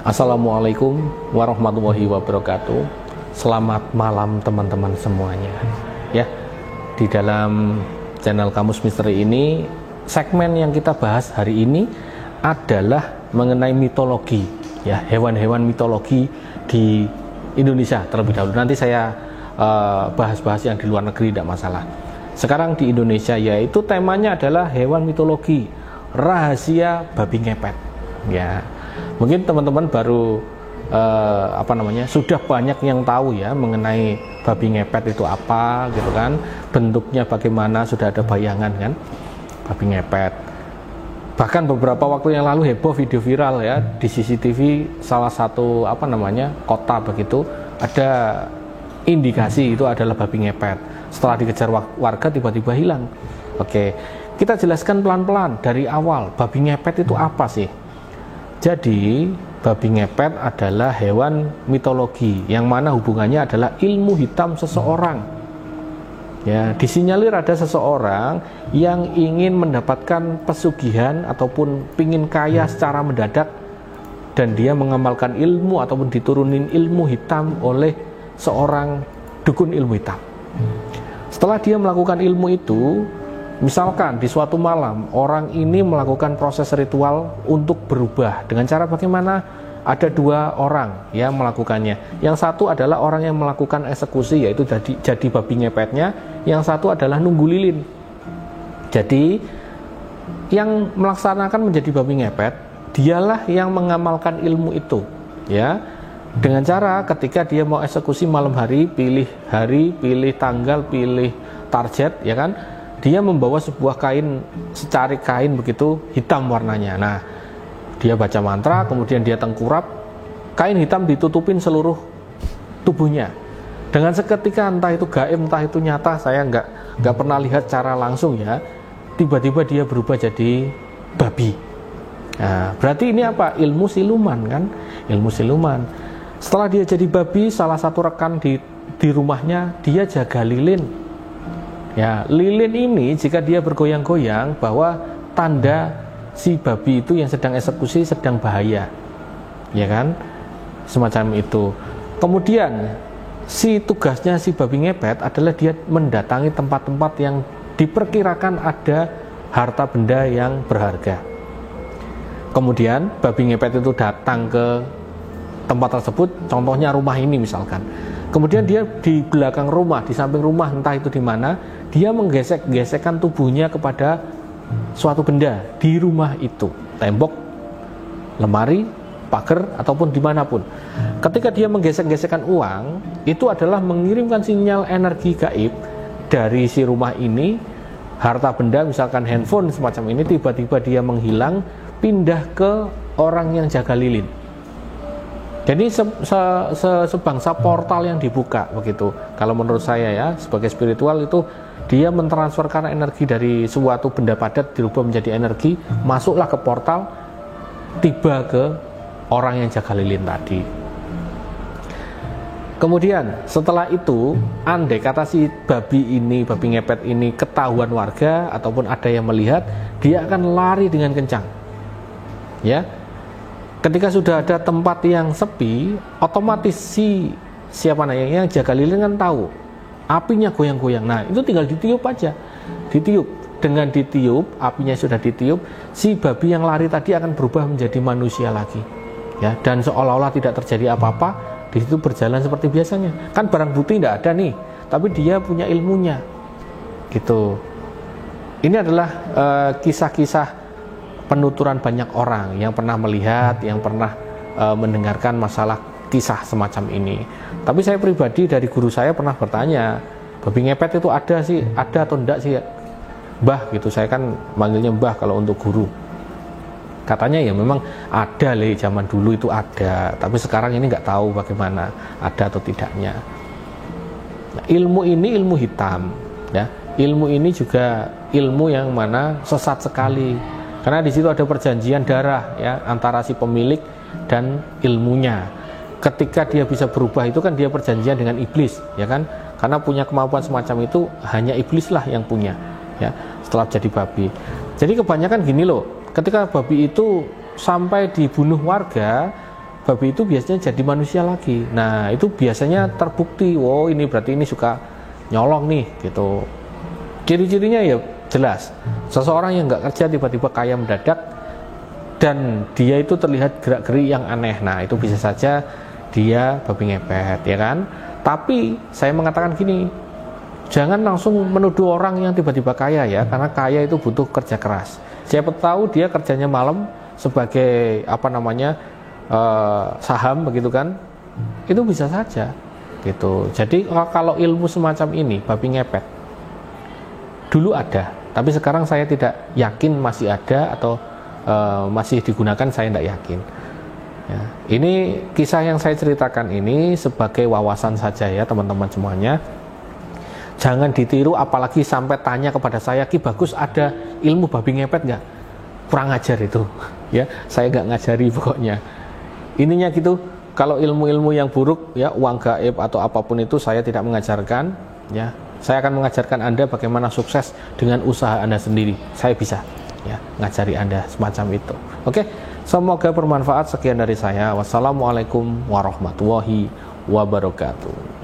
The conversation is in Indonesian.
Assalamualaikum warahmatullahi wabarakatuh. Selamat malam teman-teman semuanya. Ya, di dalam channel Kamus Misteri ini, segmen yang kita bahas hari ini adalah mengenai mitologi, ya, hewan-hewan mitologi di Indonesia terlebih dahulu. Nanti saya bahas-bahas yang di luar negeri, tidak masalah. Sekarang di Indonesia, yaitu temanya adalah hewan mitologi, rahasia babi ngepet. Ya, mungkin teman-teman baru sudah banyak yang tahu ya mengenai babi ngepet itu apa gitu kan, bentuknya bagaimana, sudah ada bayangan kan babi ngepet. Bahkan beberapa waktu yang lalu heboh video viral ya di CCTV salah satu kota begitu, ada indikasi itu adalah babi ngepet. Setelah dikejar warga tiba-tiba hilang. Oke, kita jelaskan pelan-pelan dari awal, babi ngepet itu apa sih? Jadi babi ngepet adalah hewan mitologi yang mana hubungannya adalah ilmu hitam seseorang. Ya, disinyalir ada seseorang yang ingin mendapatkan pesugihan ataupun pingin kaya secara mendadak, dan dia mengamalkan ilmu ataupun diturunin ilmu hitam oleh seorang dukun ilmu hitam. Setelah dia melakukan ilmu itu, misalkan di suatu malam orang ini melakukan proses ritual untuk berubah dengan cara bagaimana? Ada dua orang yang melakukannya. Yang satu adalah orang yang melakukan eksekusi, yaitu jadi babi ngepetnya. Yang satu adalah nunggu lilin. Jadi yang melaksanakan menjadi babi ngepet, dialah yang mengamalkan ilmu itu, ya. Dengan cara ketika dia mau eksekusi malam hari, pilih tanggal, pilih target, ya kan? Dia membawa sebuah kain, secari kain begitu hitam warnanya. Nah, dia baca mantra, kemudian dia tengkurap, kain hitam ditutupin seluruh tubuhnya. Dengan seketika, entah itu gaib, entah itu nyata, saya nggak pernah lihat cara langsung ya, tiba-tiba dia berubah jadi babi. Nah, berarti ini apa? Ilmu siluman kan? Ilmu siluman. Setelah dia jadi babi, salah satu rekan di rumahnya, dia jaga lilin. Ya, lilin ini jika dia bergoyang-goyang, bahwa tanda si babi itu yang sedang eksekusi sedang bahaya, ya kan, semacam itu. Kemudian tugasnya si babi ngepet adalah dia mendatangi tempat-tempat yang diperkirakan ada harta benda yang berharga. Kemudian babi ngepet itu datang ke tempat tersebut, contohnya rumah ini misalkan. Kemudian dia di belakang rumah, di samping rumah, entah itu di mana, dia menggesek-gesekkan tubuhnya kepada suatu benda di rumah itu, tembok, lemari, pagar, ataupun dimanapun. Ketika dia menggesek-gesekkan uang, itu adalah mengirimkan sinyal energi gaib dari si rumah ini, harta benda, misalkan handphone semacam ini, tiba-tiba dia menghilang, pindah ke orang yang jaga lilin. Jadi sebangsa portal yang dibuka begitu. Kalau menurut saya ya, sebagai spiritual itu dia mentransferkan energi dari suatu benda padat dirubah menjadi energi, masuklah ke portal, tiba ke orang yang jaga lilin tadi. Kemudian setelah itu, andai kata si babi ngepet ini ketahuan warga ataupun ada yang melihat, dia akan lari dengan kencang. Ya. Ketika sudah ada tempat yang sepi, otomatis siapa yang jaga lilin kan tahu apinya goyang-goyang. Nah, itu tinggal ditiup aja. Ditiup. Dengan ditiup, apinya sudah ditiup, si babi yang lari tadi akan berubah menjadi manusia lagi. Ya, dan seolah-olah tidak terjadi apa-apa, di situ berjalan seperti biasanya. Kan barang bukti tidak ada nih, tapi dia punya ilmunya. Gitu. Ini adalah kisah-kisah penuturan banyak orang yang pernah melihat, yang pernah mendengarkan masalah kisah semacam ini. Tapi saya pribadi dari guru saya pernah bertanya, babi ngepet itu ada atau enggak sih Mbah gitu. Saya kan manggilnya Mbah kalau untuk guru. Katanya ya memang ada zaman dulu itu ada, tapi sekarang ini nggak tahu bagaimana ada atau tidaknya. Nah, ilmu ini ilmu hitam, ya. Ilmu ini juga ilmu yang mana sesat sekali. Karena di situ ada perjanjian darah ya antara si pemilik dan ilmunya. Ketika dia bisa berubah itu kan dia perjanjian dengan iblis, ya kan? Karena punya kemampuan semacam itu hanya iblis lah yang punya, ya. Setelah jadi babi. Jadi kebanyakan gini loh, ketika babi itu sampai dibunuh warga, babi itu biasanya jadi manusia lagi. Nah itu biasanya terbukti, wow ini berarti ini suka nyolong nih gitu. Ciri-cirinya ya jelas, seseorang yang nggak kerja tiba-tiba kaya mendadak dan dia itu terlihat gerak-gerik yang aneh. Nah itu bisa saja dia babi ngepet, ya kan. Tapi saya mengatakan gini, jangan langsung menuduh orang yang tiba-tiba kaya ya, karena kaya itu butuh kerja keras. Siapa tahu dia kerjanya malam sebagai saham begitu kan, itu bisa saja gitu. Jadi kalau ilmu semacam ini babi ngepet dulu ada, tapi sekarang saya tidak yakin masih ada atau masih digunakan, saya tidak yakin ya. Ini kisah yang saya ceritakan ini sebagai wawasan saja ya teman-teman semuanya. Jangan ditiru, apalagi sampai tanya kepada saya, Ki Bagus ada ilmu babi ngepet nggak? Kurang ajar itu ya, saya nggak ngajari pokoknya. Ininya gitu, kalau ilmu-ilmu yang buruk ya, uang gaib atau apapun itu saya tidak mengajarkan ya. Saya akan mengajarkan Anda bagaimana sukses dengan usaha Anda sendiri. Saya bisa ya ngajari Anda semacam itu. Oke, semoga bermanfaat. Sekian dari saya. Wassalamualaikum warahmatullahi wabarakatuh.